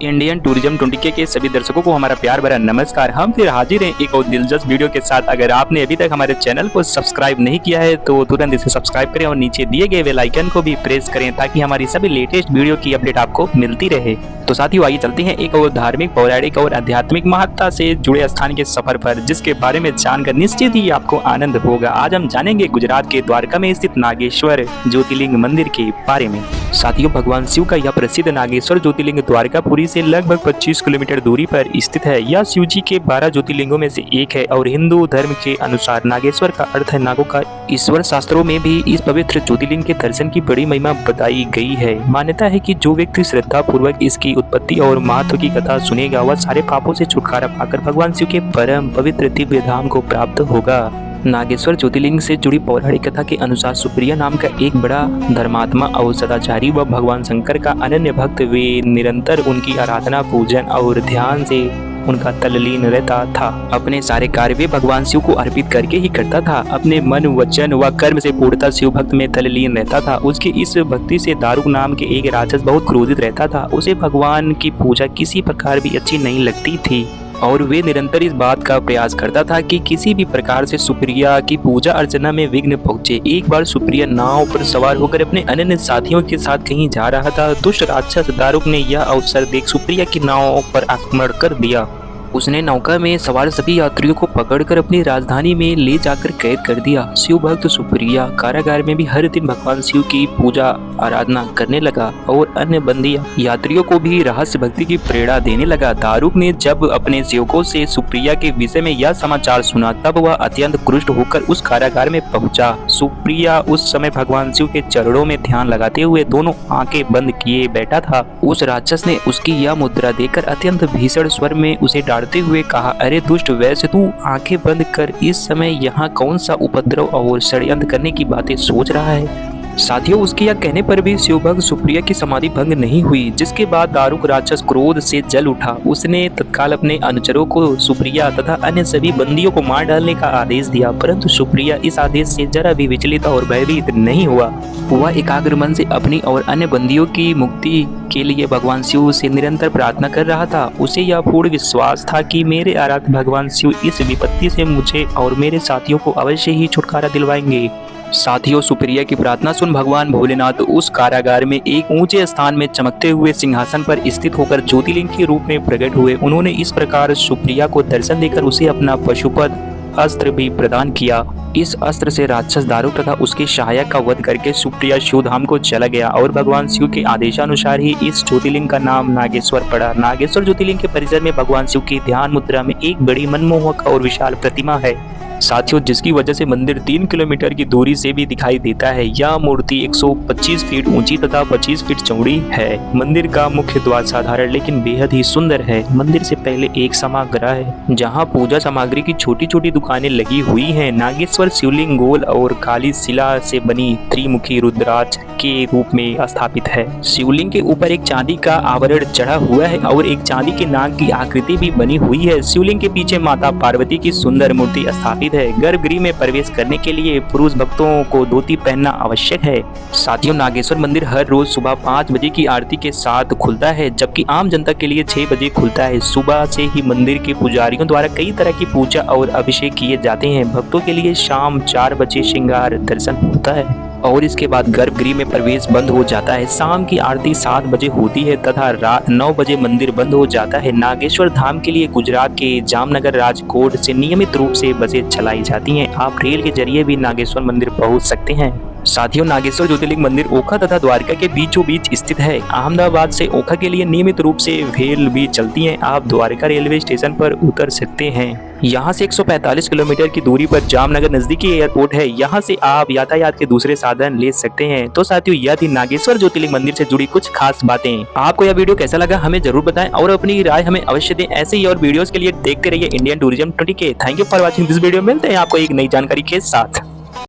Indian tourism 20K के सभी दर्शकों को हमारा प्यार भरा नमस्कार। हम फिर हाजिर हैं एक और दिलचस्प वीडियो के साथ। अगर आपने अभी तक हमारे चैनल को सब्सक्राइब नहीं किया है तो तुरंत इसे सब्सक्राइब करें और नीचे दिए गए बेल आइकन को भी प्रेस करें ताकि हमारी सभी लेटेस्ट वीडियो की अपडेट आपको मिलती रहे। तो साथियों आइए चलते हैं एक और धार्मिक, पौराणिक और आध्यात्मिक महत्ता से जुड़े स्थान के सफर पर, जिसके बारे में जानकर निश्चित ही आपको आनंद होगा। आज हम जानेंगे गुजरात के द्वारका में स्थित नागेश्वर ज्योतिर्लिंग मंदिर के बारे में। साथियों, भगवान शिव का यह प्रसिद्ध नागेश्वर ज्योतिर्लिंग द्वारकापुरी से लगभग 25 किलोमीटर दूरी पर स्थित है। यह शिव जी के 12 ज्योतिर्लिंगों में से एक है और हिंदू धर्म के अनुसार नागेश्वर का अर्थ है नागों का ईश्वर। शास्त्रों में भी इस पवित्र ज्योतिर्लिंग के दर्शन की बड़ी महिमा बताई गई है। मान्यता है कि जो व्यक्ति श्रद्धा पूर्वक इसकी उत्पत्ति और महत्व की कथा सुनेगा वह सारे पापों से छुटकारा पाकर भगवान शिव के परम पवित्र दिव्य धाम को प्राप्त होगा। नागेश्वर ज्योतिर्लिंग से जुड़ी पौराणिक कथा के अनुसार सुप्रिया नाम का एक बड़ा धर्मात्मा और सदाचारी व भगवान शंकर का अनन्य भक्त वे निरंतर उनकी आराधना, पूजन और ध्यान से उनका तल्लीन रहता था। अपने सारे कार्य वे भगवान शिव को अर्पित करके ही करता था। अपने मन, वचन व कर्म से पूर्णतः शिव भक्त में तल्लीन रहता था। उसकी इस भक्ति से दारुक नाम के एक राक्षस बहुत क्रोधित रहता था। उसे भगवान की पूजा किसी प्रकार भी अच्छी नहीं लगती थी और वे निरंतर इस बात का प्रयास करता था कि किसी भी प्रकार से सुप्रिया की पूजा अर्चना में विघ्न पहुंचे। एक बार सुप्रिया नाव पर सवार होकर अपने अन्य साथियों के साथ कहीं जा रहा था। दुष्ट राक्षस दारुक ने यह अवसर देख सुप्रिया की नाव पर आक्रमण कर दिया। उसने नौका में सवार सभी यात्रियों को पकड़कर अपनी राजधानी में ले जाकर कैद कर दिया। शिव भक्त सुप्रिया कारागार में भी हर दिन भगवान शिव की पूजा आराधना करने लगा और अन्य बंदी यात्रियों को भी रहस्य भक्ति की प्रेरणा देने लगा। दारुक ने जब अपने सेवकों से सुप्रिया के विषय में यह समाचार सुना तब वह अत्यंत क्रुष्ट होकर उस कारागार में पहुंचा। सुप्रिया उस समय भगवान शिव के चरणों में ध्यान लगाते हुए दोनों आंखें बंद किए बैठा था। उस राक्षस ने उसकी यह मुद्रा देखकर अत्यंत भीषण स्वर में उसे डांटते हुए कहा, अरे दुष्ट, वैसे तू आंखें बंद कर इस समय यहाँ कौन सा उपद्रव और षड्यंत्र करने की बातें सोच रहा है। साथियों, उसके यह कहने पर भी शिवभक्त सुप्रिया की समाधि भंग नहीं हुई, जिसके बाद दारुक राक्षस क्रोध से जल उठा। उसने तत्काल अपने अनुचरों को सुप्रिया तथा अन्य सभी बंदियों को मार डालने का आदेश दिया, परंतु सुप्रिया इस आदेश से जरा भी विचलित और भयभीत नहीं हुआ। वह एकाग्र मन से अपनी और अन्य बंदियों की मुक्ति के लिए भगवान शिव से निरंतर प्रार्थना कर रहा था। उसे यह पूर्ण विश्वास था कि मेरे आराध्य भगवान शिव इस विपत्ति से मुझे और मेरे साथियों को अवश्य ही छुटकारा दिलवाएंगे। साथियों, सुप्रिया की प्रार्थना सुन भगवान भोलेनाथ उस कारागार में एक ऊंचे स्थान में चमकते हुए सिंहासन पर स्थित होकर ज्योतिर्लिंग के रूप में प्रकट हुए। उन्होंने इस प्रकार सुप्रिया को दर्शन देकर उसे अपना पशुपद अस्त्र भी प्रदान किया। इस अस्त्र से राक्षस दारुक तथा उसके सहायक का वध करके सुप्रिया शिवधाम को चला गया और भगवान शिव के आदेशानुसार ही इस ज्योतिर्लिंग का नाम नागेश्वर पड़ा। नागेश्वर ज्योतिर्लिंग के परिसर में भगवान शिव की ध्यान मुद्रा में एक बड़ी मनमोहक और विशाल प्रतिमा है। साथियों, जिसकी वजह से मंदिर 3 किलोमीटर की दूरी से भी दिखाई देता है। यह मूर्ति 125 फीट ऊंची तथा 25 फीट चौड़ी है। मंदिर का मुख्य द्वार साधारण लेकिन बेहद ही सुंदर है। मंदिर से पहले एक सभागृह है जहां पूजा सामग्री की छोटी छोटी दुकानें लगी हुई हैं। नागेश्वर शिवलिंग गोल और काली शिला से बनी त्रिमुखी रुद्राक्ष के रूप में स्थापित है। शिवलिंग के ऊपर एक चांदी का आवरण चढ़ा हुआ है और एक चांदी के नाग की आकृति भी बनी हुई है। शिवलिंग के पीछे माता पार्वती की सुंदर मूर्ति स्थापित है। गर्भगृह में प्रवेश करने के लिए पुरुष भक्तों को धोती पहनना आवश्यक है। साथियों, नागेश्वर मंदिर हर रोज सुबह 5 बजे की आरती के साथ खुलता है, जबकि आम जनता के लिए 6 बजे खुलता है। सुबह से ही मंदिर के पुजारियों द्वारा कई तरह की पूजा और अभिषेक किए जाते हैं। भक्तों के लिए शाम 4 बजे श्रृंगार दर्शन होता है और इसके बाद गर्भगृह में प्रवेश बंद हो जाता है। शाम की आरती 7 बजे होती है तथा रात 9 बजे मंदिर बंद हो जाता है। नागेश्वर धाम के लिए गुजरात के जामनगर, राजकोट से नियमित रूप से बसें चलाई जाती हैं। आप रेल के जरिए भी नागेश्वर मंदिर पहुंच सकते हैं। साथियों, नागेश्वर ज्योतिर्लिंग मंदिर ओखा तथा द्वारका के बीचों बीच स्थित है। अहमदाबाद से ओखा के लिए नियमित रूप से रेल भी चलती हैं। आप द्वारका रेलवे स्टेशन पर उतर सकते हैं। यहाँ से 145 किलोमीटर की दूरी पर जामनगर नजदीकी एयरपोर्ट है। यहाँ से आप यातायात के दूसरे साधन ले सकते हैं। तो साथियों, यह थी नागेश्वर ज्योतिर्लिंग मंदिर से जुड़ी कुछ खास बातें। आपको यह वीडियो कैसा लगा हमें जरूर बताएं और अपनी राय हमें अवश्य दें। ऐसे ही और वीडियोस के लिए देखते रहिए Indian tourism 20K। Thank you for watching this video. मिलते हैं आपको एक नई जानकारी के साथ।